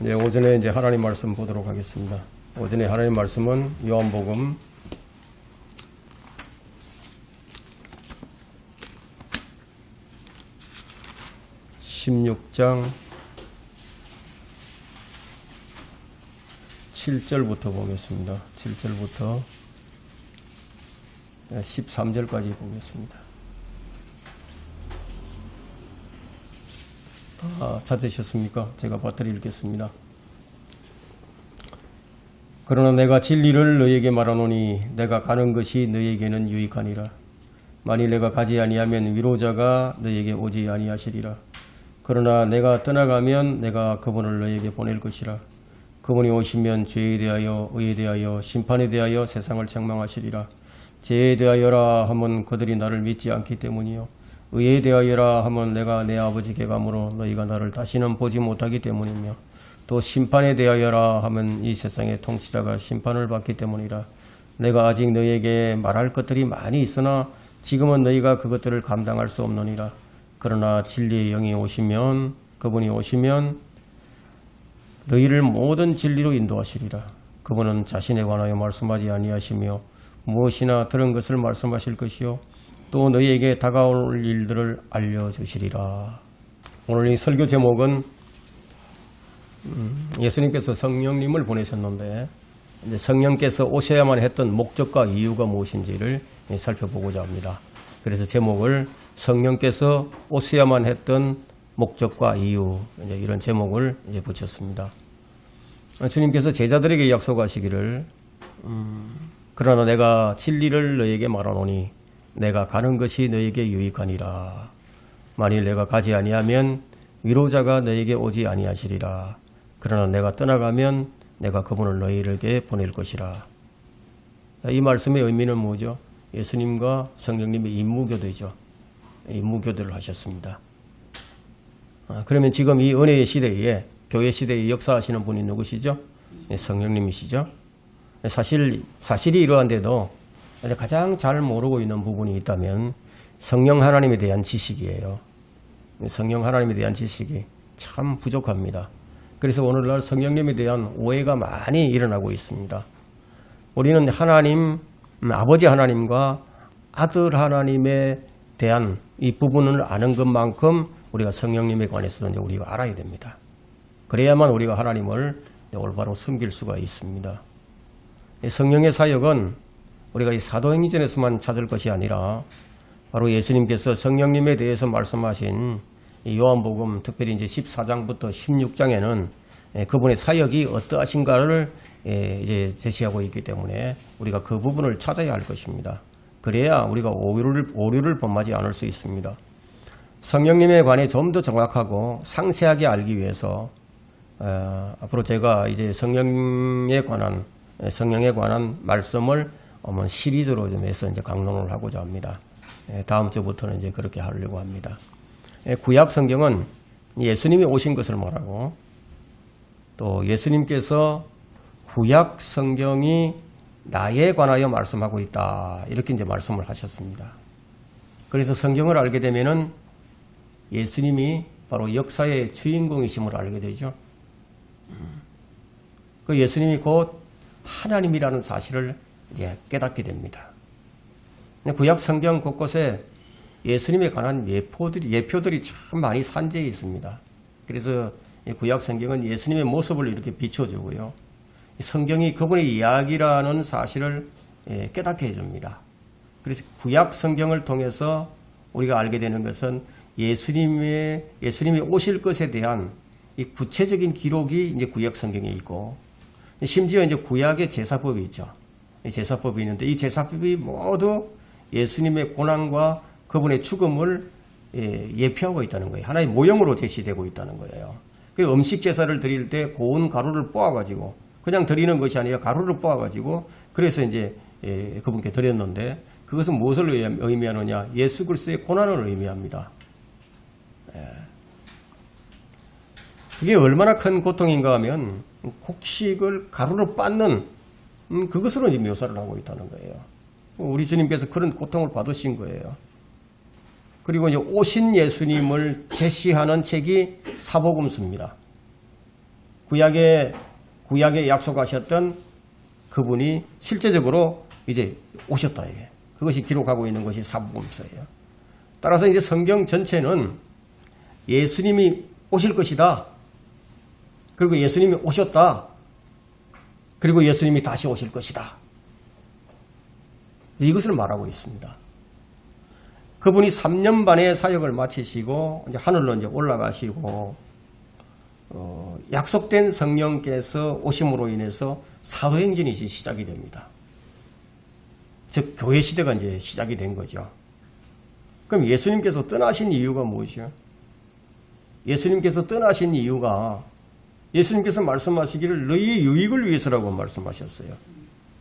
이제 오전에 이제 하나님 말씀 보도록 하겠습니다. 오전에 하나님 말씀은 요한복음 16장 7절부터 보겠습니다. 7절부터 13절까지 보겠습니다. 다 찾으셨습니까? 제가 받들어 읽겠습니다. 그러나 내가 진리를 너희에게 말하노니 내가 가는 것이 너희에게는 유익하니라. 만일 내가 가지 아니하면 위로자가 너희에게 오지 아니하시리라. 그러나 내가 떠나가면 내가 그분을 너희에게 보낼 것이라. 그분이 오시면 죄에 대하여 의에 대하여 심판에 대하여 세상을 책망하시리라. 죄에 대하여라 하면 그들이 나를 믿지 않기 때문이요, 의에 대하여라 하면 내가 내 아버지께 가므로 너희가 나를 다시는 보지 못하기 때문이며, 또 심판에 대하여라 하면 이 세상의 통치자가 심판을 받기 때문이라. 내가 아직 너희에게 말할 것들이 많이 있으나 지금은 너희가 그것들을 감당할 수 없느니라. 그러나 진리의 영이 오시면, 그분이 오시면 너희를 모든 진리로 인도하시리라. 그분은 자신에 관하여 말씀하지 아니하시며 무엇이나 들은 것을 말씀하실 것이요, 또 너희에게 다가올 일들을 알려주시리라. 오늘 이 설교 제목은 예수님께서 성령님을 보내셨는데 이제 성령께서 오셔야만 했던 목적과 이유가 무엇인지를 살펴보고자 합니다. 그래서 제목을 성령께서 오셔야만 했던 목적과 이유, 이제 이런 제목을 이제 붙였습니다. 주님께서 제자들에게 약속하시기를 그러나 내가 진리를 너희에게 말하노니 내가 가는 것이 너희에게 유익하니라. 만일 내가 가지 아니하면 위로자가 너희에게 오지 아니하시리라. 그러나 내가 떠나가면 내가 그분을 너희에게 보낼 것이라. 이 말씀의 의미는 뭐죠? 예수님과 성령님의 임무교대죠. 임무교대를 하셨습니다. 그러면 지금 이 은혜의 시대에, 교회 시대에 역사하시는 분이 누구시죠? 성령님이시죠. 사실이 이러한데도 가장 잘 모르고 있는 부분이 있다면 성령 하나님에 대한 지식이에요. 성령 하나님에 대한 지식이 참 부족합니다. 그래서 오늘날 성령님에 대한 오해가 많이 일어나고 있습니다. 우리는 하나님, 아버지 하나님과 아들 하나님에 대한 이 부분을 아는 것만큼 우리가 성령님에 관해서도 우리가 알아야 됩니다. 그래야만 우리가 하나님을 올바로 섬길 수가 있습니다. 성령의 사역은 우리가 이 사도행전에서만 찾을 것이 아니라 바로 예수님께서 성령님에 대해서 말씀하신 이 요한복음, 특별히 이제 14장부터 16장에는 그분의 사역이 어떠하신가를 이제 제시하고 있기 때문에 우리가 그 부분을 찾아야 할 것입니다. 그래야 우리가 오류를 범하지 않을 수 있습니다. 성령님에 관해 좀 더 정확하고 상세하게 알기 위해서 앞으로 제가 이제 성령에 관한 말씀을 시리즈로 좀 해서 이제 강론을 하고자 합니다. 다음 주부터는 이제 그렇게 하려고 합니다. 구약 성경은 예수님이 오신 것을 말하고, 또 예수님께서 구약 성경이 나에 관하여 말씀하고 있다, 이렇게 이제 말씀을 하셨습니다. 그래서 성경을 알게 되면은 예수님이 바로 역사의 주인공이심을 알게 되죠. 그 예수님이 곧 하나님이라는 사실을 이제 깨닫게 됩니다. 구약 성경 곳곳에 예수님에 관한 예표들이 참 많이 산재해 있습니다. 그래서 구약 성경은 예수님의 모습을 이렇게 비춰주고요, 성경이 그분의 이야기라는 사실을 깨닫게 해줍니다. 그래서 구약 성경을 통해서 우리가 알게 되는 것은 예수님이 오실 것에 대한 이 구체적인 기록이 이제 구약 성경에 있고, 심지어 이제 구약의 제사법이 있죠. 제사법이 있는데 이 제사법이 모두 예수님의 고난과 그분의 죽음을 예표하고 있다는 거예요. 하나의 모형으로 제시되고 있다는 거예요. 그 음식 제사를 드릴 때 고운 가루를 빻아가지고 그냥 드리는 것이 아니라 가루를 빻아가지고 그래서 이제 그분께 드렸는데, 그것은 무엇을 의미하느냐? 예수 그리스도의 고난을 의미합니다. 그게 얼마나 큰 고통인가 하면 곡식을 가루로 빻는 그것으로 이제 묘사를 하고 있다는 거예요. 우리 주님께서 그런 고통을 받으신 거예요. 그리고 이제 오신 예수님을 제시하는 책이 사복음서입니다. 구약에 약속하셨던 그분이 실제적으로 이제 오셨다. 이게. 그것이 기록하고 있는 것이 사복음서예요. 따라서 이제 성경 전체는 예수님이 오실 것이다. 그리고 예수님이 오셨다. 그리고 예수님이 다시 오실 것이다. 이것을 말하고 있습니다. 그분이 3년 반의 사역을 마치시고 이제 하늘로 이제 올라가시고 약속된 성령께서 오심으로 인해서 사도행전이 이제 시작이 됩니다. 즉 교회 시대가 이제 시작이 된 거죠. 그럼 예수님께서 떠나신 이유가 무엇이요? 예수님께서 떠나신 이유가 예수님께서 말씀하시기를 너희의 유익을 위해서라고 말씀하셨어요.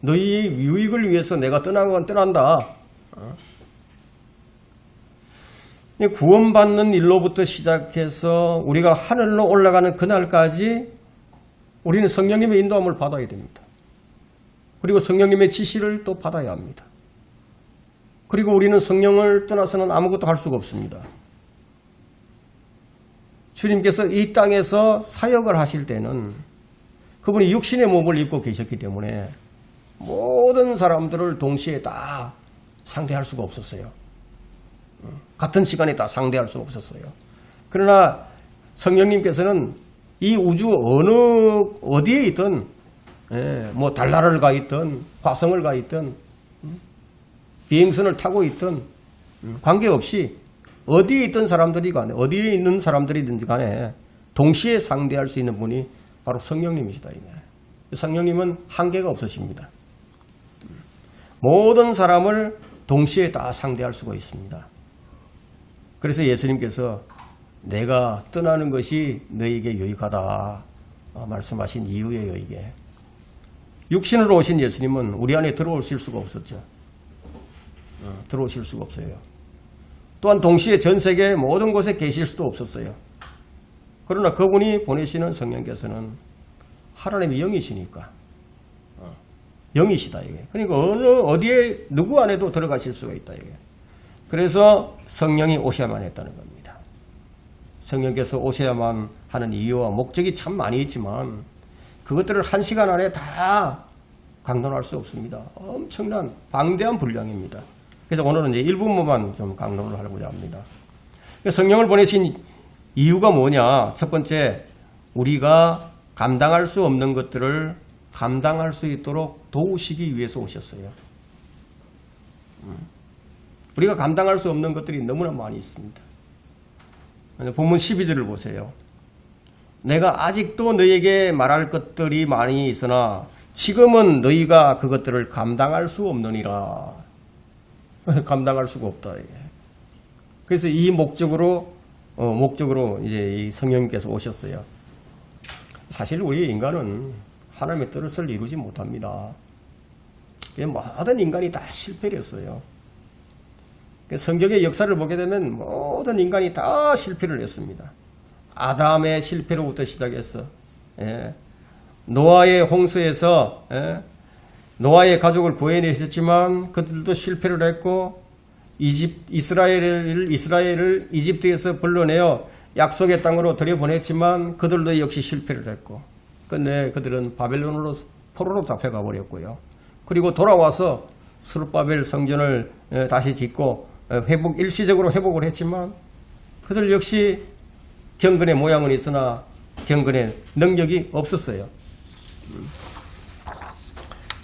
너희의 유익을 위해서 내가 떠난다. 구원받는 일로부터 시작해서 우리가 하늘로 올라가는 그날까지 우리는 성령님의 인도함을 받아야 됩니다. 그리고 성령님의 지시를 또 받아야 합니다. 그리고 우리는 성령을 떠나서는 아무것도 할 수가 없습니다. 주님께서 이 땅에서 사역을 하실 때는 그분이 육신의 몸을 입고 계셨기 때문에 모든 사람들을 동시에 다 상대할 수가 없었어요. 같은 시간에 다 상대할 수 없었어요. 그러나 성령님께서는 이 우주 어디에 있든 뭐 달나라를 가 있든 화성을 가 있든 비행선을 타고 있든 관계없이 어디에 있던 사람들이 간에 어디에 있는 사람들이든지 간에 동시에 상대할 수 있는 분이 바로 성령님이시다. 성령님은 한계가 없으십니다. 모든 사람을 동시에 다 상대할 수가 있습니다. 그래서 예수님께서 내가 떠나는 것이 너에게 유익하다 말씀하신 이유예요. 이게 육신으로 오신 예수님은 우리 안에 들어오실 수가 없었죠. 들어오실 수가 없어요. 또한 동시에 전 세계 모든 곳에 계실 수도 없었어요. 그러나 그분이 보내시는 성령께서는 하나님의 영이시니까 영이시다. 이게. 그러니까 어디에 누구 안에도 들어가실 수가 있다. 이게. 그래서 성령이 오셔야만 했다는 겁니다. 성령께서 오셔야만 하는 이유와 목적이 참 많이 있지만 그것들을 한 시간 안에 다 강론할 수 없습니다. 엄청난 방대한 분량입니다. 그래서 오늘은 이제 일부분만 좀 강론을 하려고 합니다. 성령을 보내신 이유가 뭐냐? 첫 번째, 우리가 감당할 수 없는 것들을 감당할 수 있도록 도우시기 위해서 오셨어요. 우리가 감당할 수 없는 것들이 너무나 많이 있습니다. 본문 12절을 보세요. 내가 아직도 너희에게 말할 것들이 많이 있으나 지금은 너희가 그것들을 감당할 수 없느니라. 감당할 수가 없다. 그래서 이 목적으로 이제 이 성령님께서 오셨어요. 사실 우리 인간은 하나님의 뜻을 이루지 못합니다. 모든 인간이 다 실패를 했어요. 성경의 역사를 보게 되면 모든 인간이 다 실패를 했습니다. 아담의 실패로부터 시작해서 노아의 홍수에서 노아의 가족을 구해내셨지만 그들도 실패를 했고 이스라엘을 이집트에서 불러내어 약속의 땅으로 들여보냈지만 그들도 역시 실패를 했고 근데 그들은 바벨론으로 포로로 잡혀가 버렸고요. 그리고 돌아와서 스룹바벨 성전을 다시 짓고 일시적으로 회복을 했지만 그들 역시 경건의 모양은 있으나 경건의 능력이 없었어요.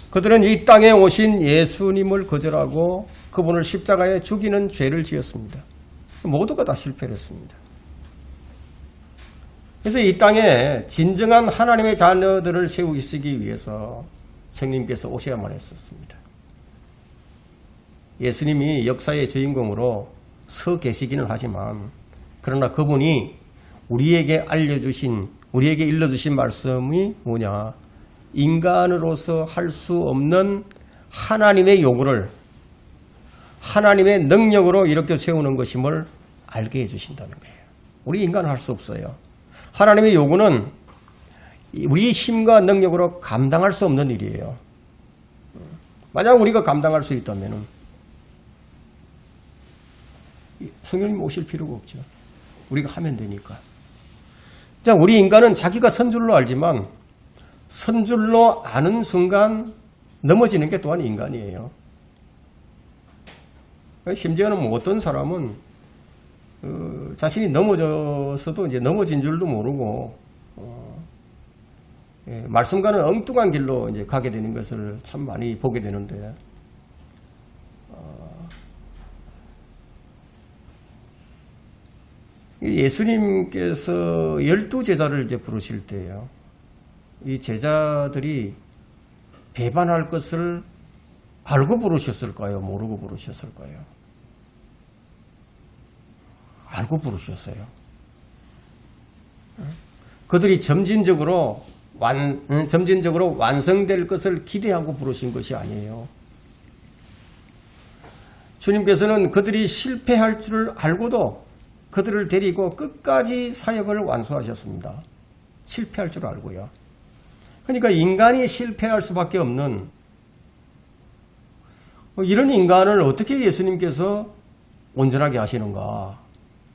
그들은 이 땅에 오신 예수님을 거절하고 그분을 십자가에 죽이는 죄를 지었습니다. 모두가 다 실패를 했습니다. 그래서 이 땅에 진정한 하나님의 자녀들을 세우시기 위해서 성령님께서 오셔야만 했었습니다. 예수님이 역사의 주인공으로 서 계시기는 하지만 그러나 그분이 우리에게 일러주신 말씀이 뭐냐? 인간으로서 할 수 없는 하나님의 요구를 하나님의 능력으로 이렇게 세우는 것임을 알게 해주신다는 거예요. 우리 인간은 할 수 없어요. 하나님의 요구는 우리 힘과 능력으로 감당할 수 없는 일이에요. 만약 우리가 감당할 수 있다면 성령님 오실 필요가 없죠. 우리가 하면 되니까. 우리 인간은 자기가 선 줄로 알지만 선 줄로 아는 순간 넘어지는 게 또한 인간이에요. 심지어는 뭐 어떤 사람은 자신이 넘어졌어도 이제 넘어진 줄도 모르고 말씀과는 엉뚱한 길로 이제 가게 되는 것을 참 많이 보게 되는데 예수님께서 12제자를 이제 부르실 때요. 이 제자들이 배반할 것을 알고 부르셨을까요? 모르고 부르셨을까요? 알고 부르셨어요. 그들이 점진적으로 완성될 것을 기대하고 부르신 것이 아니에요. 주님께서는 그들이 실패할 줄 알고도 그들을 데리고 끝까지 사역을 완수하셨습니다. 실패할 줄 알고요. 그러니까 인간이 실패할 수밖에 없는 이런 인간을 어떻게 예수님께서 온전하게 하시는가?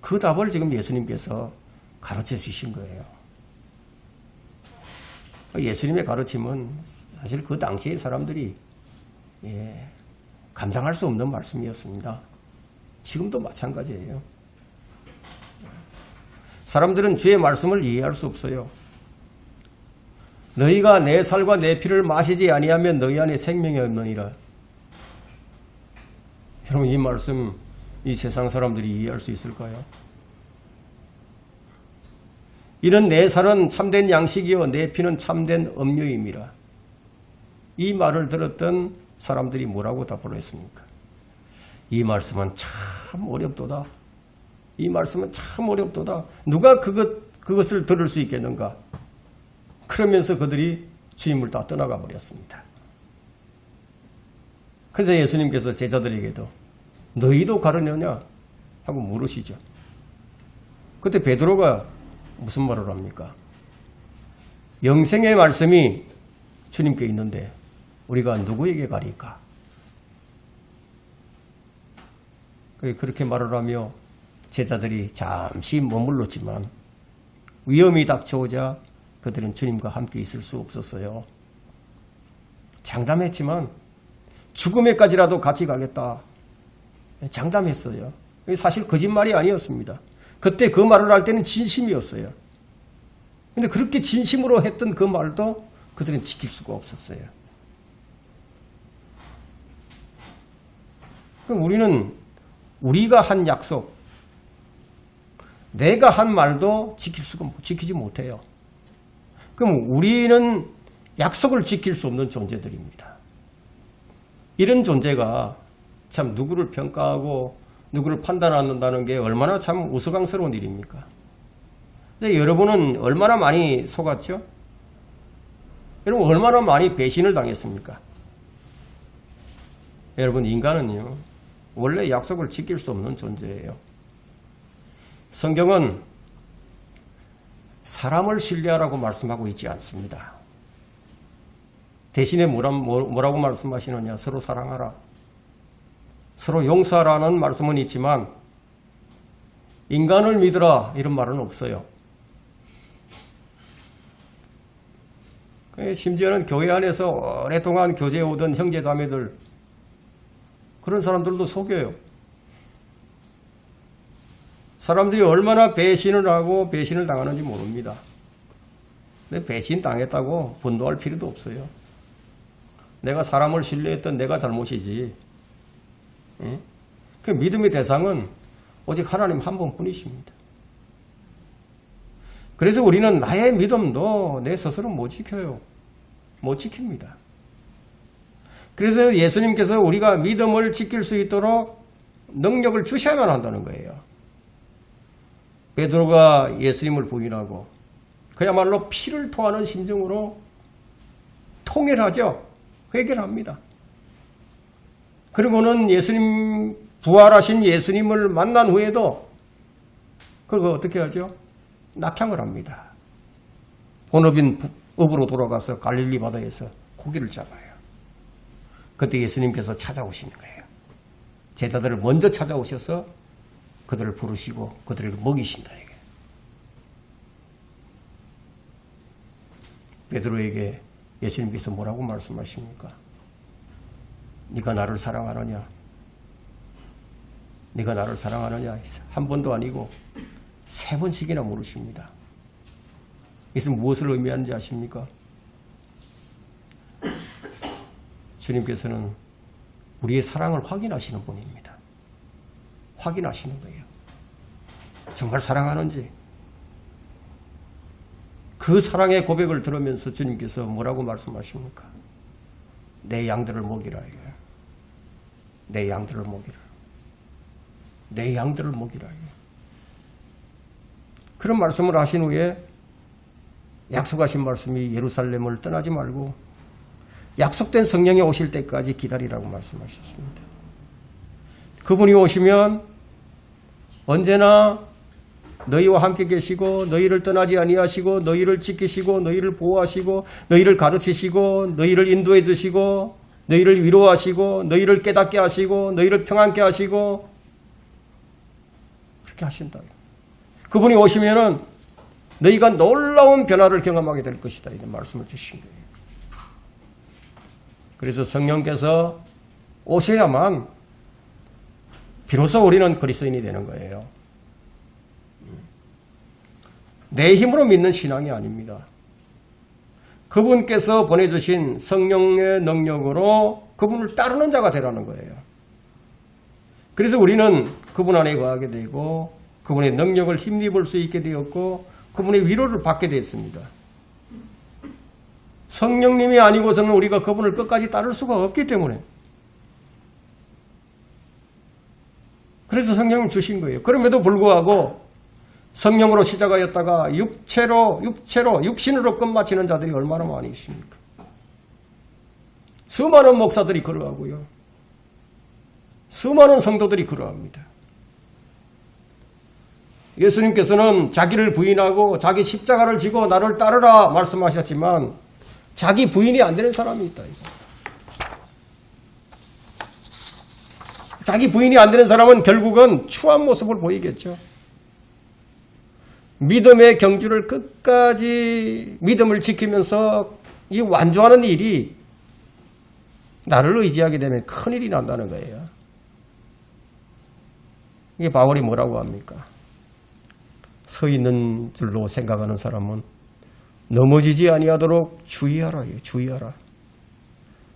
그 답을 지금 예수님께서 가르쳐 주신 거예요. 예수님의 가르침은 사실 그 당시의 사람들이 감당할 수 없는 말씀이었습니다. 지금도 마찬가지예요. 사람들은 주의 말씀을 이해할 수 없어요. 너희가 내 살과 내 피를 마시지 아니하면 너희 안에 생명이 없느니라. 여러분, 이 말씀 이 세상 사람들이 이해할 수 있을까요? 이는 내 살은 참된 양식이요 내 피는 참된 음료임이라. 이 말을 들었던 사람들이 뭐라고 답을 했습니까? 이 말씀은 참 어렵도다. 이 말씀은 참 어렵도다. 누가 그것을 들을 수 있겠는가? 그러면서 그들이 주님을 다 떠나가 버렸습니다. 그래서 예수님께서 제자들에게도 너희도 가르느냐 하고 물으시죠. 그때 베드로가 무슨 말을 합니까? 영생의 말씀이 주님께 있는데 우리가 누구에게 가리까? 그렇게 말을 하며 제자들이 잠시 머물렀지만 위험이 닥쳐오자 그들은 주님과 함께 있을 수 없었어요. 장담했지만 죽음에까지라도 같이 가겠다. 장담했어요. 사실 거짓말이 아니었습니다. 그때 그 말을 할 때는 진심이었어요. 그런데 그렇게 진심으로 했던 그 말도 그들은 지킬 수가 없었어요. 그럼 우리는 우리가 한 약속, 내가 한 말도 지키지 못해요. 그럼 우리는 약속을 지킬 수 없는 존재들입니다. 이런 존재가 참 누구를 평가하고 누구를 판단한다는 게 얼마나 참 우스꽝스러운 일입니까? 근데 여러분은 얼마나 많이 속았죠? 여러분 얼마나 많이 배신을 당했습니까? 여러분 인간은요 원래 약속을 지킬 수 없는 존재예요. 성경은 사람을 신뢰하라고 말씀하고 있지 않습니다. 대신에 뭐라고 말씀하시느냐? 서로 사랑하라. 서로 용서하라는 말씀은 있지만 인간을 믿으라 이런 말은 없어요. 심지어는 교회 안에서 오랫동안 교제해 오던 형제자매들 그런 사람들도 속여요. 사람들이 얼마나 배신을 하고 배신을 당하는지 모릅니다. 근데 배신 당했다고 분노할 필요도 없어요. 내가 사람을 신뢰했던 내가 잘못이지. 그 믿음의 대상은 오직 하나님 한 분뿐이십니다. 그래서 우리는 나의 믿음도 내 스스로 못 지켜요. 못 지킵니다. 그래서 예수님께서 우리가 믿음을 지킬 수 있도록 능력을 주셔야만 한다는 거예요. 베드로가 예수님을 부인하고 그야말로 피를 토하는 심정으로 통일하죠. 회개합니다. 그리고는 예수님 부활하신 예수님을 만난 후에도 그걸 어떻게 하죠? 낙향을 합니다. 본업인 업으로 돌아가서 갈릴리 바다에서 고기를 잡아요. 그때 예수님께서 찾아오시는 거예요. 제자들을 먼저 찾아오셔서 그들을 부르시고 그들을 먹이신다. 베드로에게 예수님께서 뭐라고 말씀하십니까? 네가 나를 사랑하느냐? 네가 나를 사랑하느냐? 한 번도 아니고 3번씩이나 물으십니다. 이것은 무엇을 의미하는지 아십니까? 주님께서는 우리의 사랑을 확인하시는 분입니다. 확인하시는 거예요. 정말 사랑하는지. 그 사랑의 고백을 들으면서 주님께서 뭐라고 말씀하십니까? 내 양들을 먹이라 이거예요. 내 양들을 먹이라. 내 양들을 먹이라 이거예요. 그런 말씀을 하신 후에 약속하신 말씀이 예루살렘을 떠나지 말고 약속된 성령이 오실 때까지 기다리라고 말씀하셨습니다. 그분이 오시면 언제나 너희와 함께 계시고 너희를 떠나지 아니하시고 너희를 지키시고 너희를 보호하시고 너희를 가르치시고 너희를 인도해 주시고 너희를 위로하시고 너희를 깨닫게 하시고 너희를 평안케 하시고 그렇게 하신다. 그분이 오시면은 너희가 놀라운 변화를 경험하게 될 것이다. 이런 말씀을 주신 거예요. 그래서 성령께서 오셔야만 비로소 우리는 그리스도인이 되는 거예요. 내 힘으로 믿는 신앙이 아닙니다. 그분께서 보내주신 성령의 능력으로 그분을 따르는 자가 되라는 거예요. 그래서 우리는 그분 안에 거하게 되고 그분의 능력을 힘입을 수 있게 되었고 그분의 위로를 받게 되었습니다. 성령님이 아니고서는 우리가 그분을 끝까지 따를 수가 없기 때문에 그래서 성령을 주신 거예요. 그럼에도 불구하고 성령으로 시작하였다가 육신으로 끝마치는 자들이 얼마나 많이 있습니까? 수많은 목사들이 그러하고요. 수많은 성도들이 그러합니다. 예수님께서는 자기를 부인하고 자기 십자가를 지고 나를 따르라 말씀하셨지만 자기 부인이 안 되는 사람이 있다. 자기 부인이 안 되는 사람은 결국은 추한 모습을 보이겠죠. 믿음의 경주를 끝까지 믿음을 지키면서 이 완주하는 일이 나를 의지하게 되면 큰일이 난다는 거예요. 이게 바울이 뭐라고 합니까? 서 있는 줄로 생각하는 사람은 넘어지지 아니하도록 주의하라. 주의하라.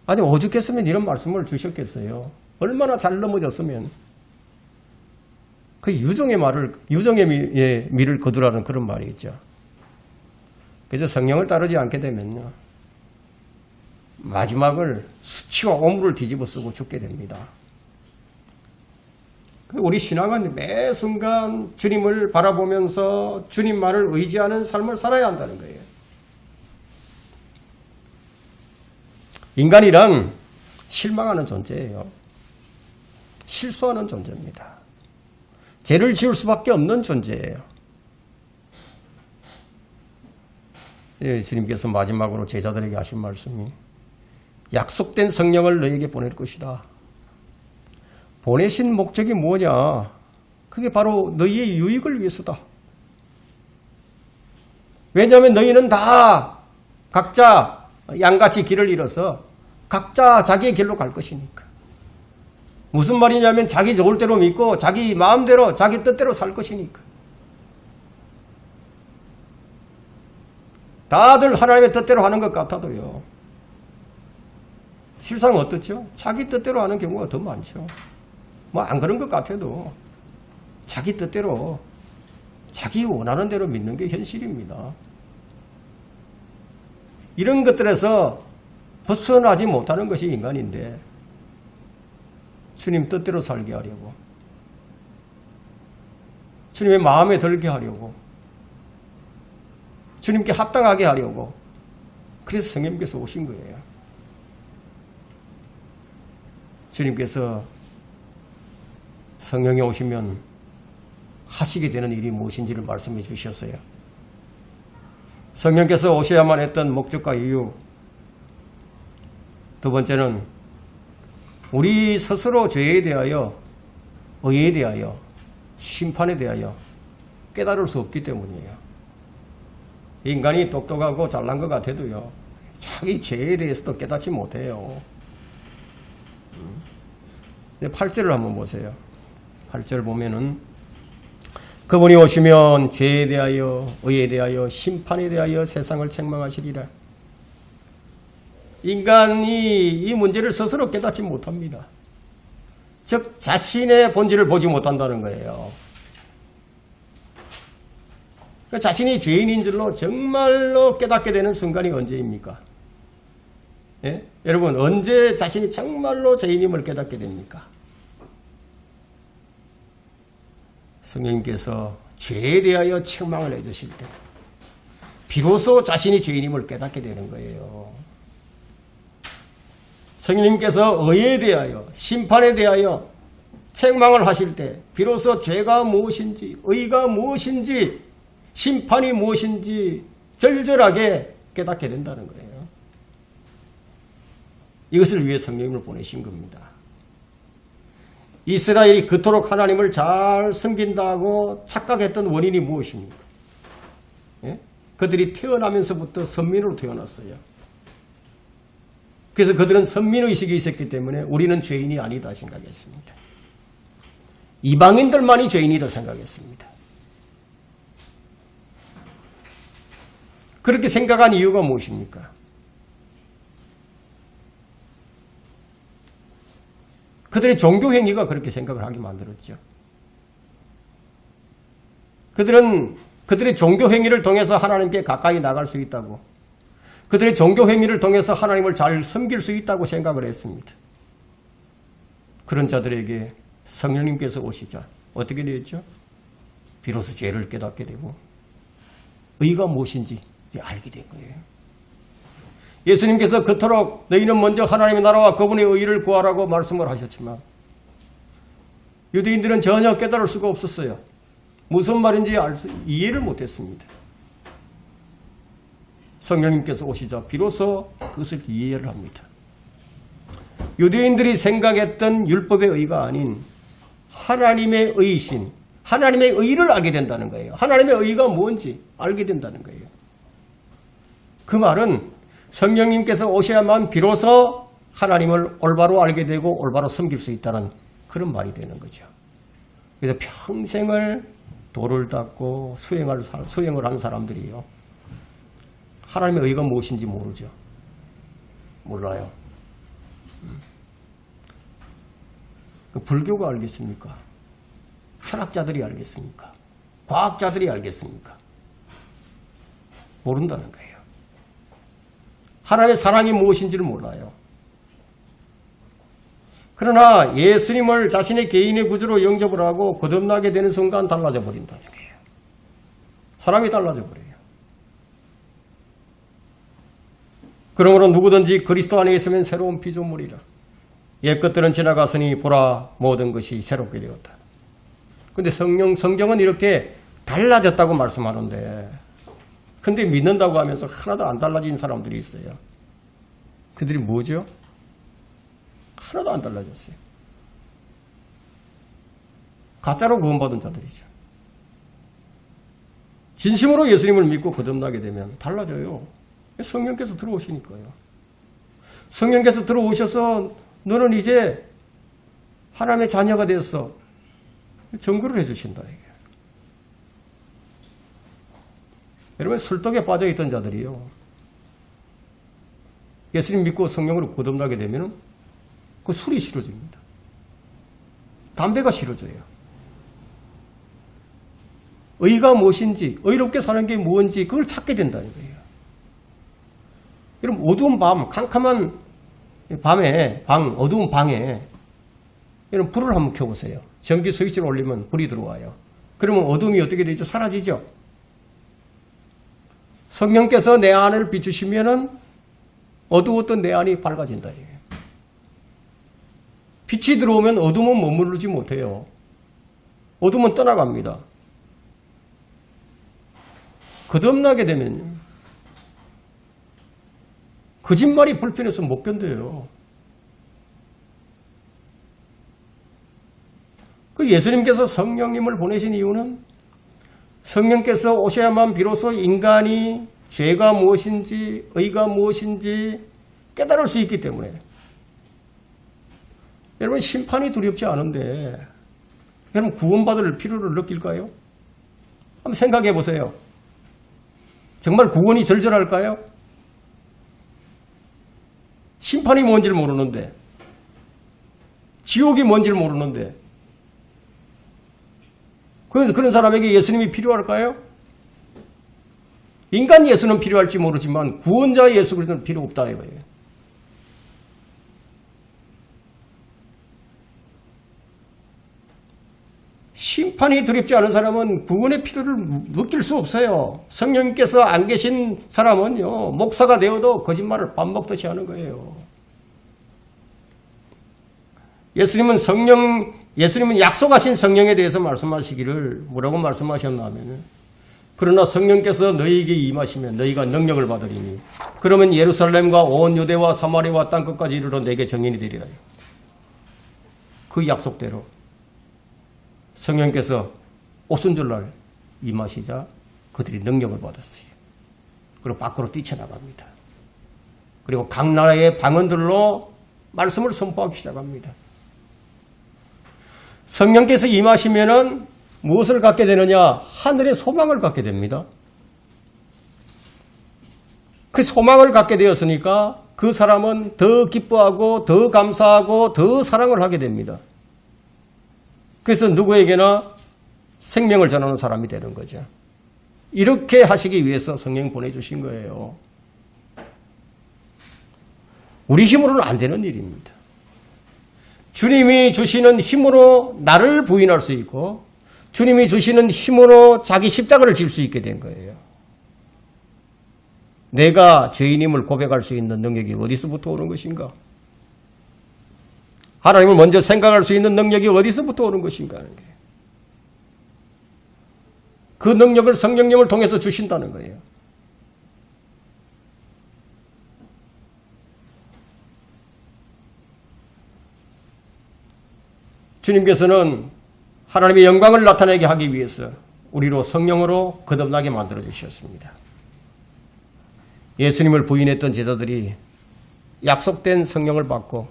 아니 오죽했으면 이런 말씀을 주셨겠어요. 얼마나 잘 넘어졌으면 그 유정의 미를 거두라는 그런 말이 있죠. 그래서 성령을 따르지 않게 되면요 마지막을 수치와 오물을 뒤집어 쓰고 죽게 됩니다. 우리 신앙은 매 순간 주님을 바라보면서 주님만을 의지하는 삶을 살아야 한다는 거예요. 인간이란 실망하는 존재예요. 실수하는 존재입니다. 죄를 지을 수밖에 없는 존재예요. 예, 주님께서 마지막으로 제자들에게 하신 말씀이 약속된 성령을 너에게 보낼 것이다. 보내신 목적이 뭐냐? 그게 바로 너희의 유익을 위해서다. 왜냐하면 너희는 다 각자 양같이 길을 잃어서 각자 자기의 길로 갈 것이니까. 무슨 말이냐면 자기 좋을 대로 믿고 자기 마음대로 자기 뜻대로 살 것이니까. 다들 하나님의 뜻대로 하는 것 같아도요. 실상 어떻죠? 자기 뜻대로 하는 경우가 더 많죠. 뭐 안 그런 것 같아도 자기 뜻대로 자기 원하는 대로 믿는 게 현실입니다. 이런 것들에서 벗어나지 못하는 것이 인간인데 주님 뜻대로 살게 하려고 주님의 마음에 들게 하려고 주님께 합당하게 하려고 그래서 성령님께서 오신 거예요. 주님께서 성령이 오시면 하시게 되는 일이 무엇인지를 말씀해 주셨어요. 성령께서 오셔야만 했던 목적과 이유. 두 번째는 우리 스스로 죄에 대하여, 의에 대하여, 심판에 대하여 깨달을 수 없기 때문이에요. 인간이 똑똑하고 잘난 것 같아도요, 자기 죄에 대해서도 깨닫지 못해요. 8절을 한번 보세요. 8절 보면은 그분이 오시면 죄에 대하여, 의에 대하여, 심판에 대하여 세상을 책망하시리라. 인간이 이 문제를 스스로 깨닫지 못합니다. 즉 자신의 본질을 보지 못한다는 거예요. 자신이 죄인인 줄로 정말로 깨닫게 되는 순간이 언제입니까? 예? 여러분, 언제 자신이 정말로 죄인임을 깨닫게 됩니까? 성령님께서 죄에 대하여 책망을 해주실 때 비로소 자신이 죄인임을 깨닫게 되는 거예요. 성령님께서 의에 대하여, 심판에 대하여 책망을 하실 때 비로소 죄가 무엇인지, 의가 무엇인지, 심판이 무엇인지 절절하게 깨닫게 된다는 거예요. 이것을 위해 성령님을 보내신 겁니다. 이스라엘이 그토록 하나님을 잘 섬긴다고 착각했던 원인이 무엇입니까? 예? 그들이 태어나면서부터 선민으로 태어났어요. 그래서 그들은 선민의식이 있었기 때문에 우리는 죄인이 아니다 생각했습니다. 이방인들만이 죄인이다 생각했습니다. 그렇게 생각한 이유가 무엇입니까? 그들의 종교 행위가 그렇게 생각을 하게 만들었죠. 그들은 그들의 종교 행위를 통해서 하나님께 가까이 나갈 수 있다고, 그들의 종교 행위를 통해서 하나님을 잘 섬길 수 있다고 생각을 했습니다. 그런 자들에게 성령님께서 오시자 어떻게 되었죠? 비로소 죄를 깨닫게 되고 의가 무엇인지 이제 알게 된 거예요. 예수님께서 그토록 너희는 먼저 하나님의 나라와 그분의 의를 구하라고 말씀을 하셨지만 유대인들은 전혀 깨달을 수가 없었어요. 무슨 말인지 이해를 못했습니다. 성령님께서 오시자 비로소 그것을 이해를 합니다. 유대인들이 생각했던 율법의 의가 아닌 하나님의 의이신 하나님의 의를 알게 된다는 거예요. 하나님의 의가 뭔지 알게 된다는 거예요. 그 말은 성령님께서 오셔야만 비로소 하나님을 올바로 알게 되고 올바로 섬길 수 있다는 그런 말이 되는 거죠. 그래서 평생을 도를 닦고 수행을 한 사람들이요, 하나님의 의가 무엇인지 모르죠. 몰라요. 불교가 알겠습니까? 철학자들이 알겠습니까? 과학자들이 알겠습니까? 모른다는 거예요. 하나님의 사랑이 무엇인지를 몰라요. 그러나 예수님을 자신의 개인의 구주로 영접을 하고 거듭나게 되는 순간 달라져 버린다는 거예요. 사람이 달라져 버려요. 그러므로 누구든지 그리스도 안에 있으면 새로운 피조물이라. 옛 것들은 지나갔으니 보라 모든 것이 새롭게 되었다. 그런데 성경은 이렇게 달라졌다고 말씀하는데, 근데 믿는다고 하면서 하나도 안 달라진 사람들이 있어요. 그들이 뭐죠? 하나도 안 달라졌어요. 가짜로 구원받은 자들이죠. 진심으로 예수님을 믿고 거듭나게 되면 달라져요. 성령께서 들어오시니까요. 성령께서 들어오셔서 너는 이제 하나님의 자녀가 되었어. 증거를 해주신다. 이게. 여러분, 술독에 빠져있던 자들이요, 예수님 믿고 성령으로 거듭나게 되면 그 술이 싫어집니다. 담배가 싫어져요. 의가 무엇인지, 의롭게 사는 게 뭔지 그걸 찾게 된다는 거예요. 여러분, 어두운 밤, 캄캄한 밤에, 어두운 방에 여러분 불을 한번 켜보세요. 전기 스위치를 올리면 불이 들어와요. 그러면 어둠이 어떻게 되죠? 사라지죠? 성령께서 내 안을 비추시면은 어두웠던 내 안이 밝아진다. 빛이 들어오면 어둠은 머무르지 못해요. 어둠은 떠나갑니다. 거듭나게 되면 거짓말이 불편해서 못 견뎌요. 그 예수님께서 성령님을 보내신 이유는 성령께서 오셔야만 비로소 인간이 죄가 무엇인지 의가 무엇인지 깨달을 수 있기 때문에 여러분 심판이 두렵지 않은데 여러분 구원받을 필요를 느낄까요? 한번 생각해 보세요. 정말 구원이 절절할까요? 심판이 뭔지를 모르는데 지옥이 뭔지를 모르는데 그래서 그런 사람에게 예수님이 필요할까요? 인간 예수는 필요할지 모르지만 구원자 예수 그리스도는 필요 없다 이거예요. 심판이 두렵지 않은 사람은 구원의 필요를 느낄 수 없어요. 성령님께서 안 계신 사람은요, 목사가 되어도 거짓말을 밥 먹듯이 하는 거예요. 예수님은 약속하신 성령에 대해서 말씀하시기를 뭐라고 말씀하셨냐면, 그러나 성령께서 너희에게 임하시면 너희가 능력을 받으리니 그러면 예루살렘과 온 유대와 사마리아와 땅끝까지 이르러 내게 증인이 되리라. 그 약속대로 성령께서 오순절날 임하시자 그들이 능력을 받았어요. 그리고 밖으로 뛰쳐나갑니다. 그리고 각 나라의 방언들로 말씀을 선포하기 시작합니다. 성령께서 임하시면은 무엇을 갖게 되느냐? 하늘의 소망을 갖게 됩니다. 그 소망을 갖게 되었으니까 그 사람은 더 기뻐하고 더 감사하고 더 사랑을 하게 됩니다. 그래서 누구에게나 생명을 전하는 사람이 되는 거죠. 이렇게 하시기 위해서 성령 보내주신 거예요. 우리 힘으로는 안 되는 일입니다. 주님이 주시는 힘으로 나를 부인할 수 있고 주님이 주시는 힘으로 자기 십자가를 질 수 있게 된 거예요. 내가 죄인임을 고백할 수 있는 능력이 어디서부터 오는 것인가? 하나님을 먼저 생각할 수 있는 능력이 어디서부터 오는 것인가 하는 게. 그 능력을 성령님을 통해서 주신다는 거예요. 주님께서는 하나님의 영광을 나타내게 하기 위해서 우리로 성령으로 거듭나게 만들어 주셨습니다. 예수님을 부인했던 제자들이 약속된 성령을 받고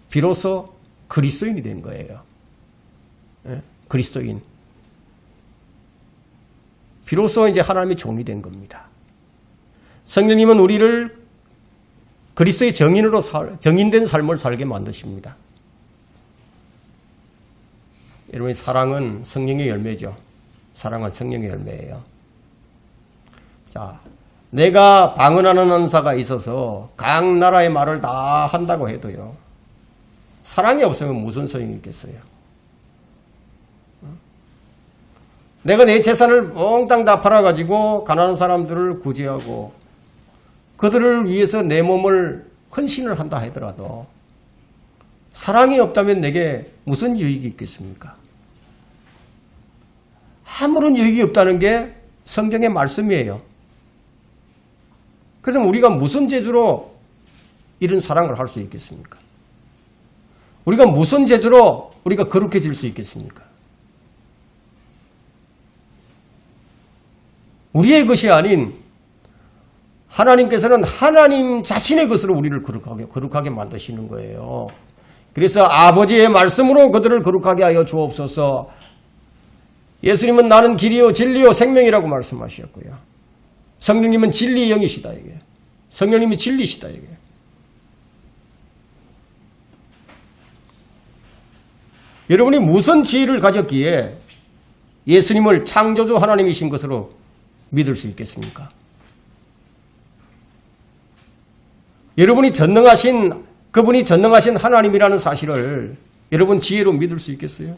비로소 그리스도인이 된 거예요. 그리스도인. 비로소 이제 하나님의 종이 된 겁니다. 성령님은 우리를 그리스도의 정인된 삶을 살게 만드십니다. 여러분, 사랑은 성령의 열매죠. 사랑은 성령의 열매예요. 자, 내가 방언하는 은사가 있어서 각 나라의 말을 다 한다고 해도요, 사랑이 없으면 무슨 소용이 있겠어요? 내가 내 재산을 몽땅 다 팔아가지고 가난한 사람들을 구제하고 그들을 위해서 내 몸을 헌신을 한다 하더라도 사랑이 없다면 내게 무슨 유익이 있겠습니까? 아무런 유익이 없다는 게 성경의 말씀이에요. 그래서 우리가 무슨 재주로 이런 사랑을 할 수 있겠습니까? 우리가 무슨 재주로 우리가 거룩해질 수 있겠습니까? 우리의 것이 아닌 하나님께서는 하나님 자신의 것으로 우리를 거룩하게 만드시는 거예요. 그래서 아버지의 말씀으로 그들을 거룩하게 하여 주옵소서. 예수님은 나는 길이요 진리요 생명이라고 말씀하셨고요. 성령님은 진리의 영이시다 이게. 성령님이 진리시다 이게. 여러분이 무슨 지혜를 가졌기에 예수님을 창조주 하나님이신 것으로 믿을 수 있겠습니까? 여러분이 그분이 전능하신 하나님이라는 사실을 여러분 지혜로 믿을 수 있겠어요?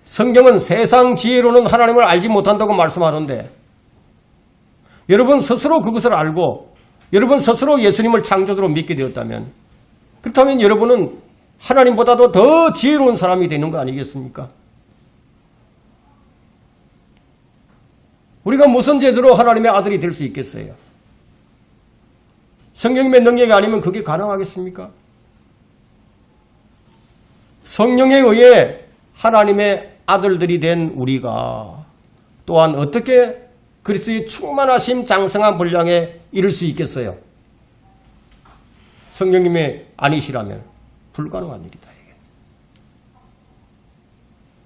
성경은 세상 지혜로는 하나님을 알지 못한다고 말씀하는데 여러분 스스로 그것을 알고 여러분 스스로 예수님을 창조주로 믿게 되었다면 그렇다면 여러분은 하나님보다도 더 지혜로운 사람이 되는 거 아니겠습니까? 우리가 무슨 재주로 하나님의 아들이 될 수 있겠어요? 성령님의 능력이 아니면 그게 가능하겠습니까? 성령에 의해 하나님의 아들들이 된 우리가 또한 어떻게 그리스도의 충만하심 장성한 분량에 이를 수 있겠어요? 성령님의 아니시라면 불가능한 일이다. 이게.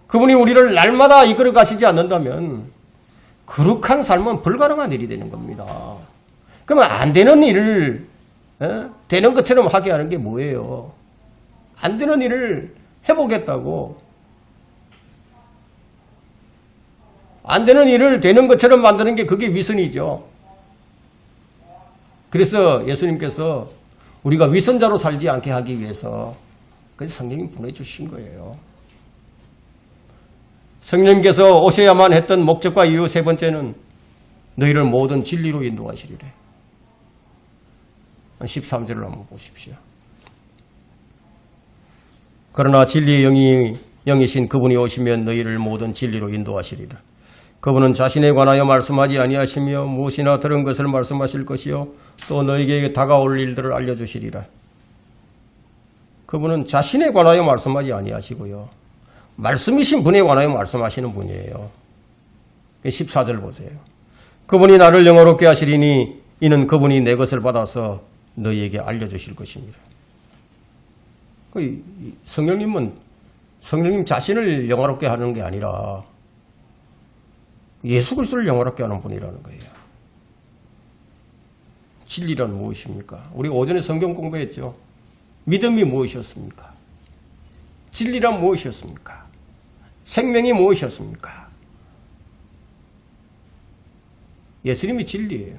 그분이 우리를 날마다 이끌어 가시지 않는다면 거룩한 삶은 불가능한 일이 되는 겁니다. 그러면 안 되는 일을 되는 것처럼 하게 하는 게 뭐예요? 안 되는 일을 해보겠다고. 안 되는 일을 되는 것처럼 만드는 게 그게 위선이죠. 그래서 예수님께서 우리가 위선자로 살지 않게 하기 위해서 그래서 성령님 보내주신 거예요. 성령님께서 오셔야만 했던 목적과 이유 세 번째는 너희를 모든 진리로 인도하시리래. 13절을 한번 보십시오. 그러나 진리의 영이신 그분이 오시면 너희를 모든 진리로 인도하시리라. 그분은 자신에 관하여 말씀하지 아니하시며 무엇이나 들은 것을 말씀하실 것이요 또 너희에게 다가올 일들을 알려주시리라. 그분은 자신에 관하여 말씀하지 아니하시고요. 말씀이신 분에 관하여 말씀하시는 분이에요. 14절 보세요. 그분이 나를 영화롭게 하시리니 이는 그분이 내 것을 받아서 너희에게 알려주실 것입니다. 성령님은 성령님 자신을 영화롭게 하는 게 아니라 예수 그리스도를 영화롭게 하는 분이라는 거예요. 진리란 무엇입니까? 우리 오전에 성경 공부했죠. 믿음이 무엇이었습니까? 진리란 무엇이었습니까? 생명이 무엇이었습니까? 예수님이 진리예요.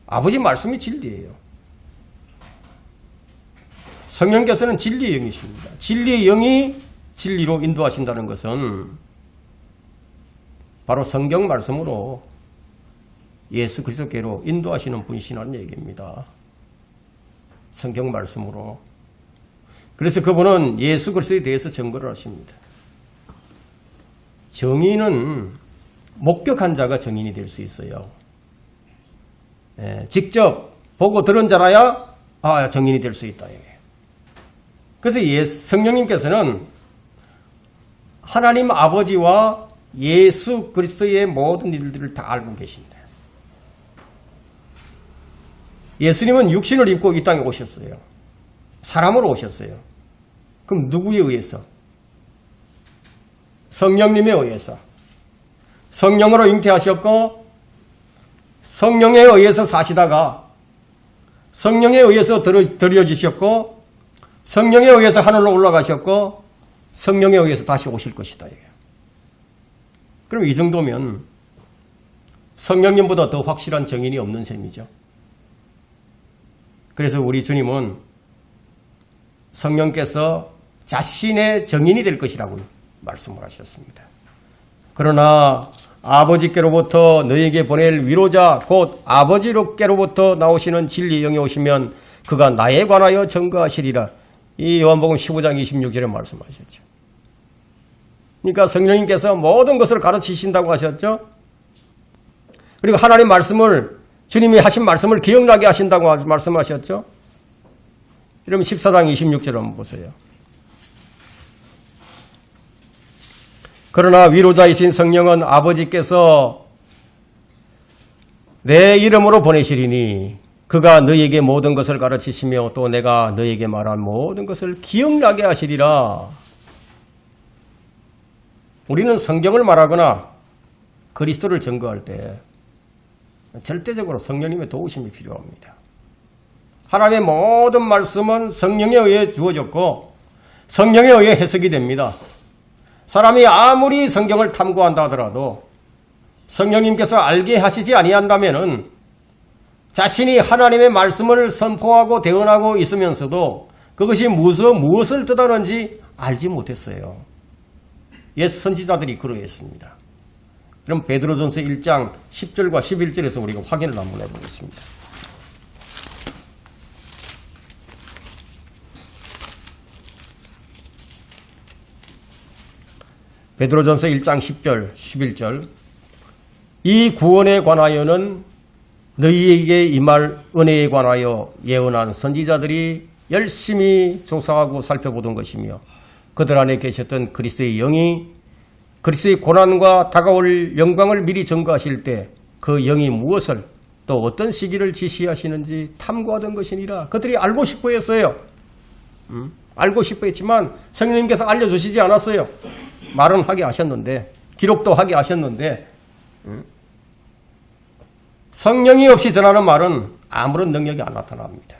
아버지 말씀이 진리예요. 성령께서는 진리의 영이십니다. 진리의 영이 진리로 인도하신다는 것은 바로 성경 말씀으로 예수 그리스도께로 인도하시는 분이시라는 얘기입니다. 성경 말씀으로. 그래서 그분은 예수 그리스도에 대해서 증거를 하십니다. 정의는 목격한 자가 정인이 될 수 있어요. 직접 보고 들은 자라야 정인이 될 수 있다. 그래서 성령님께서는 하나님 아버지와 예수 그리스도의 모든 일들을 다 알고 계신다. 예수님은 육신을 입고 이 땅에 오셨어요. 사람으로 오셨어요. 그럼 누구에 의해서? 성령님에 의해서. 성령으로 잉태하셨고 성령에 의해서 사시다가 성령에 의해서 드려지셨고 성령에 의해서 하늘로 올라가셨고 성령에 의해서 다시 오실 것이다. 그럼 이 정도면 성령님보다 더 확실한 정인이 없는 셈이죠. 그래서 우리 주님은 성령께서 자신의 정인이 될 것이라고 말씀을 하셨습니다. 그러나 아버지께로부터 너희에게 보낼 위로자 곧 아버지께로부터 나오시는 진리의 영이 오시면 그가 나에 관하여 증거하시리라. 이 요한복음 15장 26절에 말씀하셨죠. 그러니까 성령님께서 모든 것을 가르치신다고 하셨죠. 그리고 하나님 말씀을 주님이 하신 말씀을 기억나게 하신다고 말씀하셨죠. 그러면 14장 26절 한번 보세요. 그러나 위로자이신 성령은 아버지께서 내 이름으로 보내시리니 그가 너희에게 모든 것을 가르치시며 또 내가 너희에게 말한 모든 것을 기억나게 하시리라. 우리는 성경을 말하거나 그리스도를 증거할 때 절대적으로 성령님의 도우심이 필요합니다. 하나님의 모든 말씀은 성령에 의해 주어졌고 성령에 의해 해석이 됩니다. 사람이 아무리 성경을 탐구한다 하더라도 성령님께서 알게 하시지 아니한다면은 자신이 하나님의 말씀을 선포하고 대언하고 있으면서도 그것이 무엇을 뜻하는지 알지 못했어요. 옛 선지자들이 그러했습니다. 그럼 베드로전서 1장 10절과 11절에서 우리가 확인을 한번 해보겠습니다. 베드로전서 1장 10절, 11절 이 구원에 관하여는 너희에게 임할 은혜에 관하여 예언한 선지자들이 열심히 조사하고 살펴보던 것이며 그들 안에 계셨던 그리스도의 영이 그리스도의 고난과 다가올 영광을 미리 증거하실 때 그 영이 무엇을 또 어떤 시기를 지시하시는지 탐구하던 것이니라. 그들이 알고 싶어 했어요. 알고 싶어 했지만 성령님께서 알려주시지 않았어요. 말은 하게 하셨는데, 기록도 하게 하셨는데, 성령이 없이 전하는 말은 아무런 능력이 안 나타납니다.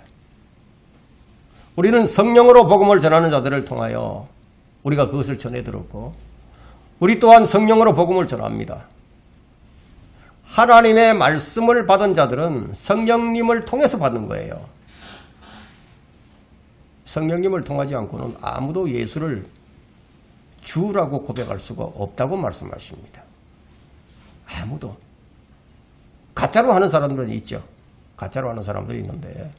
우리는 성령으로 복음을 전하는 자들을 통하여 우리가 그것을 전해 들었고, 우리 또한 성령으로 복음을 전합니다. 하나님의 말씀을 받은 자들은 성령님을 통해서 받는 거예요. 성령님을 통하지 않고는 아무도 예수를 주라고 고백할 수가 없다고 말씀하십니다. 아무도. 가짜로 하는 사람들은 있죠. 가짜로 하는 사람들이 있는데,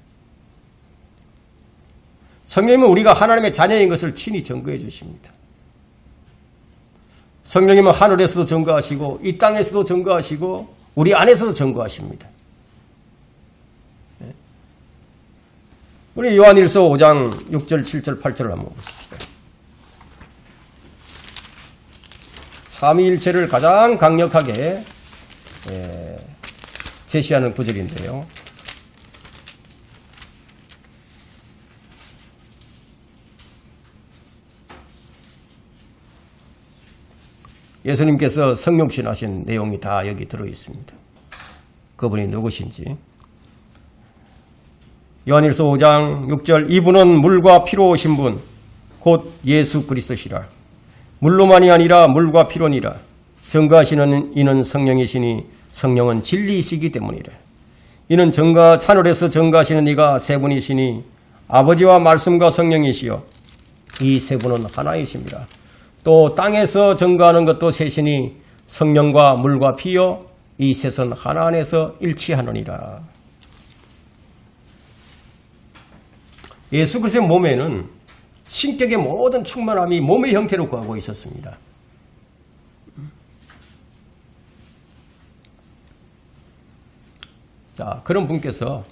성령님은 우리가 하나님의 자녀인 것을 친히 증거해 주십니다. 성령님은 하늘에서도 증거하시고 이 땅에서도 증거하시고 우리 안에서도 증거하십니다. 우리 요한일서 5장 6절, 7절, 8절을 한번 보십시다. 삼위일체를 가장 강력하게 제시하는 구절인데요. 예수님께서 성육신하신 내용이 다 여기 들어있습니다. 그분이 누구신지. 요한일서 5장 6절, 이분은 물과 피로 오신 분, 곧 예수 그리스도시라. 물로만이 아니라 물과 피로니라. 증거하시는 이는 성령이시니 성령은 진리이시기 때문이라. 이는 하늘에서 증거하시는 이가 세 분이시니 아버지와 말씀과 성령이시여 이 세 분은 하나이십니다. 또 땅에서 증거하는 것도 셋이니 성령과 물과 피여 이 셋은 하나 안에서 일치하느니라. 예수 그리스도의 몸에는 신격의 모든 충만함이 몸의 형태로 구하고 있었습니다. 자, 그런 분께서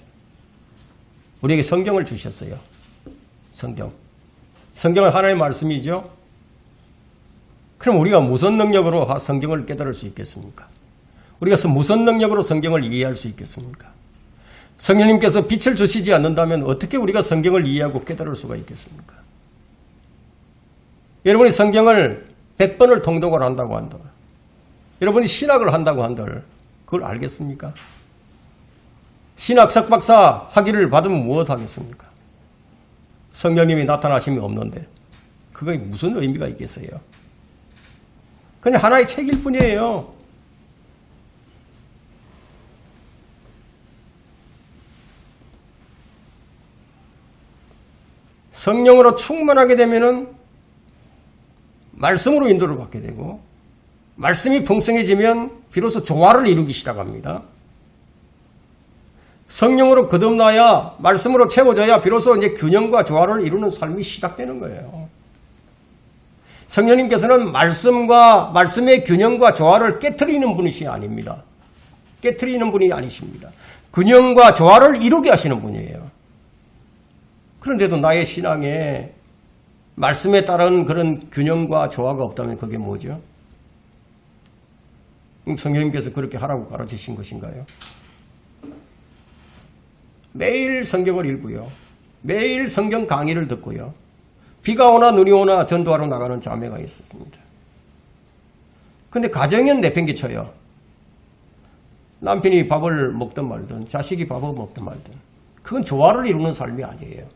우리에게 성경을 주셨어요. 성경은 하나님의 말씀이죠. 그럼 우리가 무슨 능력으로 성경을 깨달을 수 있겠습니까? 우리가 무슨 능력으로 성경을 이해할 수 있겠습니까? 성령님께서 빛을 주시지 않는다면 어떻게 우리가 성경을 이해하고 깨달을 수가 있겠습니까? 여러분이 성경을 100번을 통독을 한다고 한들, 여러분이 신학을 한다고 한들 그걸 알겠습니까? 신학 석박사 학위를 받으면 무엇 하겠습니까? 성령님이 나타나심이 없는데 그게 무슨 의미가 있겠어요? 그냥 하나의 책일 뿐이에요. 성령으로 충만하게 되면은 말씀으로 인도를 받게 되고, 말씀이 풍성해지면 비로소 조화를 이루기 시작합니다. 성령으로 거듭나야, 말씀으로 채워져야 비로소 이제 균형과 조화를 이루는 삶이 시작되는 거예요. 성령님께서는 말씀의 균형과 조화를 깨트리는 분이 아닙니다. 깨트리는 분이 아니십니다. 균형과 조화를 이루게 하시는 분이에요. 그런데도 나의 신앙에 말씀에 따른 그런 균형과 조화가 없다면 그게 뭐죠? 성령님께서 그렇게 하라고 가르치신 것인가요? 매일 성경을 읽고요. 매일 성경 강의를 듣고요. 비가 오나 눈이 오나 전도하러 나가는 자매가 있었습니다. 그런데 가정은 내팽개쳐요. 남편이 밥을 먹든 말든, 자식이 밥을 먹든 말든. 그건 조화를 이루는 삶이 아니에요.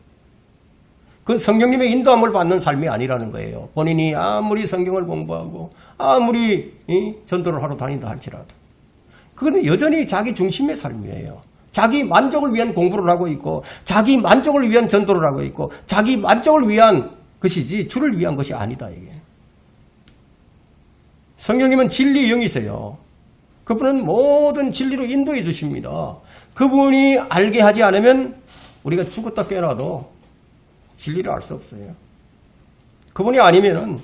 그건 성령님의 인도함을 받는 삶이 아니라는 거예요. 본인이 아무리 성경을 공부하고 아무리 전도를 하러 다닌다 할지라도 그건 여전히 자기 중심의 삶이에요. 자기 만족을 위한 공부를 하고 있고 자기 만족을 위한 전도를 하고 있고 자기 만족을 위한 것이지 주를 위한 것이 아니다. 이게. 성령님은 진리의 영이세요. 그분은 모든 진리로 인도해 주십니다. 그분이 알게 하지 않으면 우리가 죽었다 깨어나도 진리를 알 수 없어요. 그분이 아니면은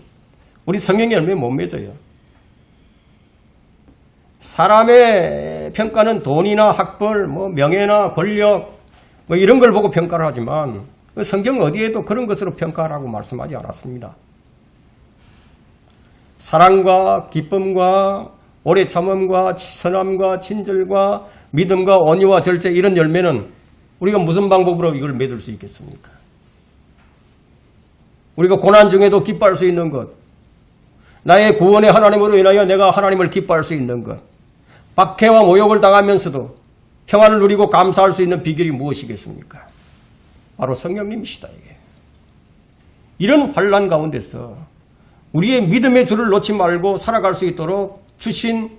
우리 성령의 열매에 못 맺어요. 사람의 평가는 돈이나 학벌, 명예나 권력, 이런 걸 보고 평가를 하지만 성경 어디에도 그런 것으로 평가하라고 말씀하지 않았습니다. 사랑과 기쁨과 오래 참음과 선함과 친절과 믿음과 온유와 절제 이런 열매는 우리가 무슨 방법으로 이걸 맺을 수 있겠습니까? 우리가 고난 중에도 기뻐할 수 있는 것, 나의 구원의 하나님으로 인하여 내가 하나님을 기뻐할 수 있는 것, 박해와 모욕을 당하면서도 평안을 누리고 감사할 수 있는 비결이 무엇이겠습니까? 바로 성령님이시다. 이게. 이런 환난 가운데서 우리의 믿음의 줄을 놓지 말고 살아갈 수 있도록 주신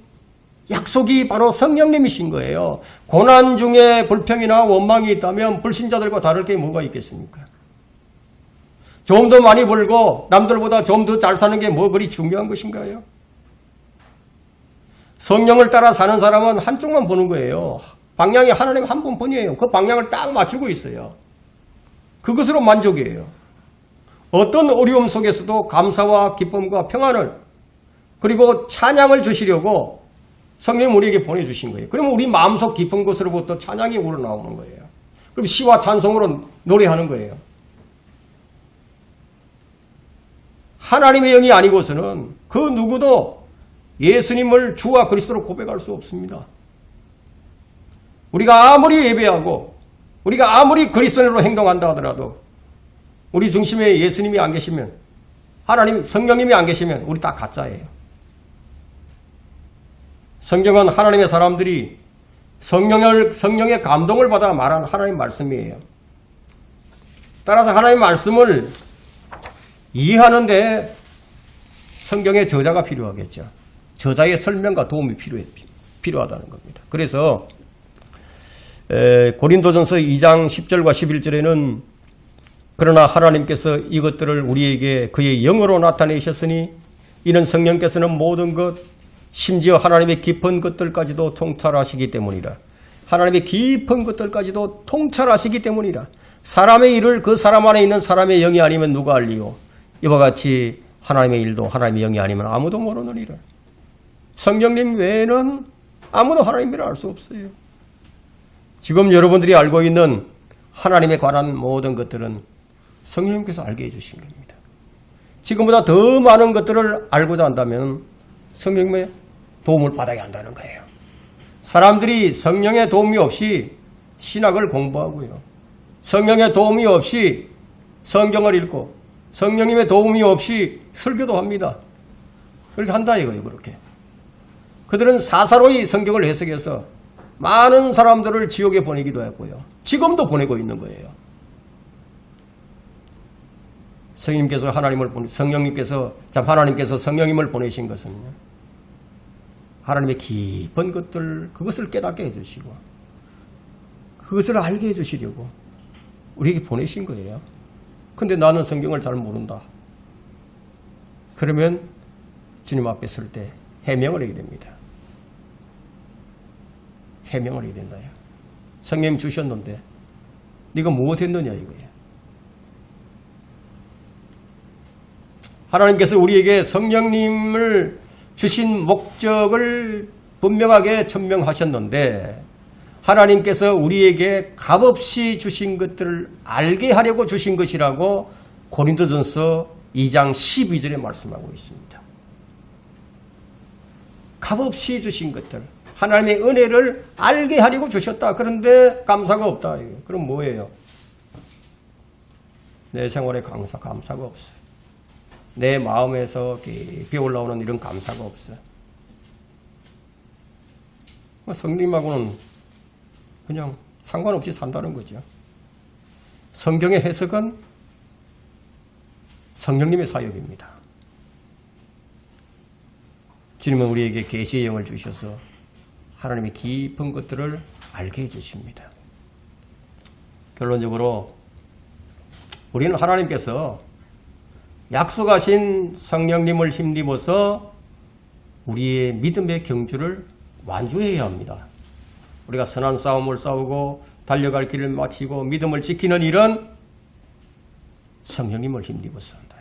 약속이 바로 성령님이신 거예요. 고난 중에 불평이나 원망이 있다면 불신자들과 다를 게 뭐가 있겠습니까? 좀 더 많이 벌고 남들보다 좀 더 잘 사는 게 뭐 그리 중요한 것인가요? 성령을 따라 사는 사람은 한쪽만 보는 거예요. 방향이 하나님 한 분뿐이에요. 그 방향을 딱 맞추고 있어요. 그것으로 만족이에요. 어떤 어려움 속에서도 감사와 기쁨과 평안을 그리고 찬양을 주시려고 성령 우리에게 보내주신 거예요. 그러면 우리 마음속 깊은 곳으로부터 찬양이 우러나오는 거예요. 그럼 시와 찬송으로 노래하는 거예요. 하나님의 영이 아니고서는 그 누구도 예수님을 주와 그리스도로 고백할 수 없습니다. 우리가 아무리 예배하고 우리가 아무리 그리스도인으로 행동한다 하더라도 우리 중심에 예수님이 안 계시면 하나님 성령님이 안 계시면 우리 다 가짜예요. 성경은 하나님의 사람들이 성령의 감동을 받아 말한 하나님 말씀이에요. 따라서 하나님 말씀을 이해하는데 성경의 저자가 필요하겠죠. 저자의 설명과 도움이 필요하다는 겁니다. 그래서 고린도전서 2장 10절과 11절에는 그러나 하나님께서 이것들을 우리에게 그의 영으로 나타내셨으니 이는 성령께서는 모든 것 심지어 하나님의 깊은 것들까지도 통찰하시기 때문이라. 하나님의 깊은 것들까지도 통찰하시기 때문이라. 사람의 일을 그 사람 안에 있는 사람의 영이 아니면 누가 알리요. 이와 같이 하나님의 일도 하나님의 영이 아니면 아무도 모르느니라. 성령님 외에는 아무도 하나님을 알 수 없어요. 지금 여러분들이 알고 있는 하나님에 관한 모든 것들은 성령님께서 알게 해주신 겁니다. 지금보다 더 많은 것들을 알고자 한다면 성령님의 도움을 받아야 한다는 거예요. 사람들이 성령의 도움이 없이 신학을 공부하고요. 성령의 도움이 없이 성경을 읽고 성령님의 도움이 없이 설교도 합니다. 그렇게 한다 이거예요. 그렇게. 그들은 사사로이 성경을 해석해서 많은 사람들을 지옥에 보내기도 했고요. 지금도 보내고 있는 거예요. 하나님께서 성령님을 보내신 것은요. 하나님의 깊은 것들, 그것을 깨닫게 해주시고, 그것을 알게 해주시려고 우리에게 보내신 거예요. 근데 나는 성경을 잘 모른다. 그러면 주님 앞에 설 때 해명을 하게 됩니다. 해명을 하게 된다요. 성령 주셨는데 네가 무엇 했느냐 이거예요. 하나님께서 우리에게 성령님을 주신 목적을 분명하게 천명하셨는데 하나님께서 우리에게 값없이 주신 것들을 알게 하려고 주신 것이라고 고린도전서 2장 12절에 말씀하고 있습니다. 값없이 주신 것들, 하나님의 은혜를 알게 하려고 주셨다. 그런데 감사가 없다. 그럼 뭐예요? 내 생활에 감사가 없어요. 내 마음에서 깊이 올라오는 이런 감사가 없어요. 성령님하고는 그냥 상관없이 산다는 거죠. 성경의 해석은 성령님의 사역입니다. 주님은 우리에게 계시의 영을 주셔서 하나님의 깊은 것들을 알게 해주십니다. 결론적으로 우리는 하나님께서 약속하신 성령님을 힘입어서 우리의 믿음의 경주를 완주해야 합니다. 우리가 선한 싸움을 싸우고 달려갈 길을 마치고 믿음을 지키는 일은 성령님을 힘입어서 한다.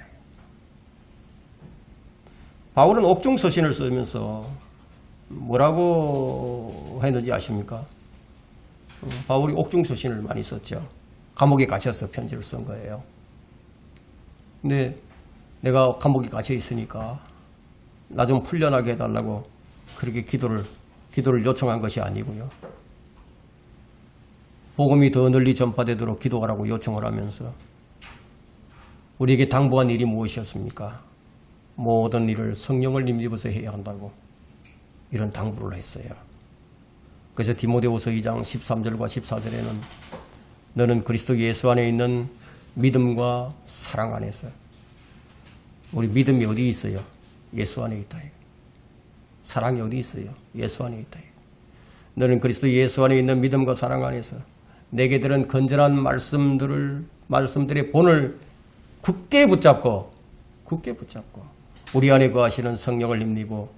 바울은 옥중서신을 쓰면서 뭐라고 했는지 아십니까? 바울이 옥중서신을 많이 썼죠. 감옥에 갇혀서 편지를 쓴 거예요. 근데 내가 감옥에 갇혀 있으니까 나 좀 풀려나게 해달라고 그렇게 기도를 요청한 것이 아니고요. 복음이 더 널리 전파되도록 기도하라고 요청을 하면서 우리에게 당부한 일이 무엇이었습니까? 모든 일을 성령을 힘입어서 해야 한다고 이런 당부를 했어요. 그래서 디모데후서 2장 13절과 14절에는 너는 그리스도 예수 안에 있는 믿음과 사랑 안에서, 우리 믿음이 어디 있어요? 예수 안에 있다. 사랑이 어디 있어요? 예수 안에 있다. 너는 그리스도 예수 안에 있는 믿음과 사랑 안에서 내게 들은 건전한 말씀들의 본을 굳게 붙잡고 우리 안에 거하시는 성령을 힘입어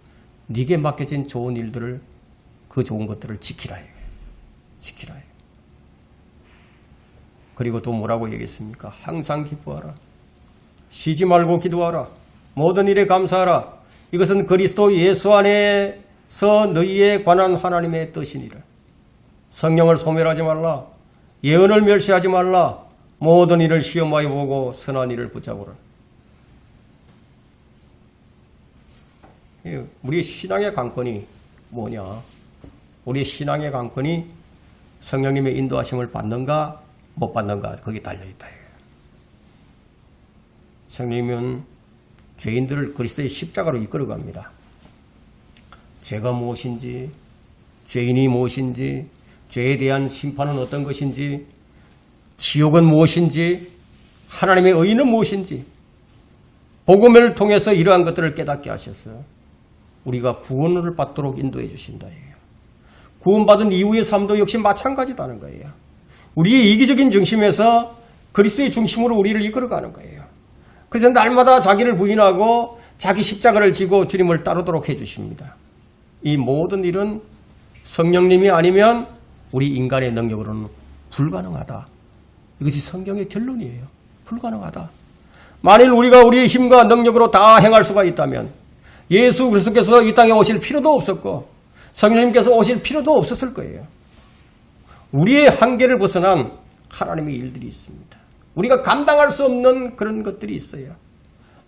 네게 맡겨진 좋은 일들을, 그 좋은 것들을 지키라. 그리고 또 뭐라고 얘기했습니까? 항상 기뻐하라. 쉬지 말고 기도하라. 모든 일에 감사하라. 이것은 그리스도 예수 안에서 너희에 관한 하나님의 뜻이니라. 성령을 소멸하지 말라. 예언을 멸시하지 말라. 모든 일을 시험하여 보고 선한 일을 붙잡으라. 우리의 신앙의 관건이 뭐냐? 우리의 신앙의 관건이 성령님의 인도하심을 받는가 못 받는가, 거기에 달려있다. 성령님은 죄인들을 그리스도의 십자가로 이끌어갑니다. 죄가 무엇인지, 죄인이 무엇인지, 죄에 대한 심판은 어떤 것인지, 지옥은 무엇인지, 하나님의 의는 무엇인지, 복음을 통해서 이러한 것들을 깨닫게 하셔서 우리가 구원을 받도록 인도해 주신다. 구원받은 이후의 삶도 역시 마찬가지다는 거예요. 우리의 이기적인 중심에서 그리스도의 중심으로 우리를 이끌어가는 거예요. 그래서 날마다 자기를 부인하고 자기 십자가를 지고 주님을 따르도록 해주십니다. 이 모든 일은 성령님이 아니면 우리 인간의 능력으로는 불가능하다. 이것이 성경의 결론이에요. 불가능하다. 만일 우리가 우리의 힘과 능력으로 다 행할 수가 있다면 예수 그리스도께서 이 땅에 오실 필요도 없었고 성령님께서 오실 필요도 없었을 거예요. 우리의 한계를 벗어난 하나님의 일들이 있습니다. 우리가 감당할 수 없는 그런 것들이 있어요.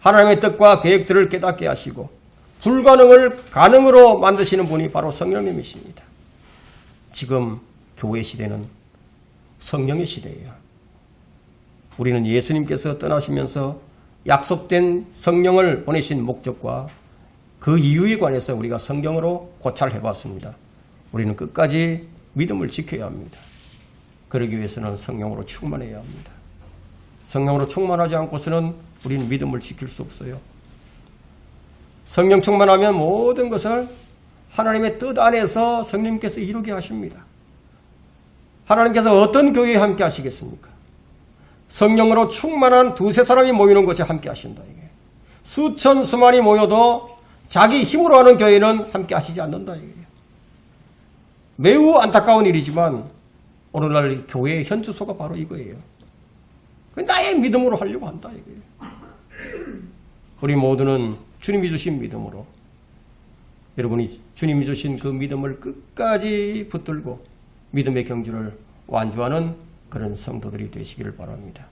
하나님의 뜻과 계획들을 깨닫게 하시고 불가능을 가능으로 만드시는 분이 바로 성령님이십니다. 지금 교회 시대는 성령의 시대예요. 우리는 예수님께서 떠나시면서 약속된 성령을 보내신 목적과 그 이유에 관해서 우리가 성경으로 고찰해봤습니다. 우리는 끝까지 믿음을 지켜야 합니다. 그러기 위해서는 성령으로 충만해야 합니다. 성령으로 충만하지 않고서는 우리는 믿음을 지킬 수 없어요. 성령 충만하면 모든 것을 하나님의 뜻 안에서 성령님께서 이루게 하십니다. 하나님께서 어떤 교회에 함께 하시겠습니까? 성령으로 충만한 두세 사람이 모이는 곳에 함께 하신다. 이게. 수천 수만이 모여도 자기 힘으로 하는 교회는 함께 하시지 않는다. 이게. 매우 안타까운 일이지만 오늘날 교회의 현주소가 바로 이거예요. 나의 믿음으로 하려고 한다. 이게. 우리 모두는 주님이 주신 믿음으로, 여러분이 주님이 주신 그 믿음을 끝까지 붙들고 믿음의 경주를 완주하는 그런 성도들이 되시기를 바랍니다.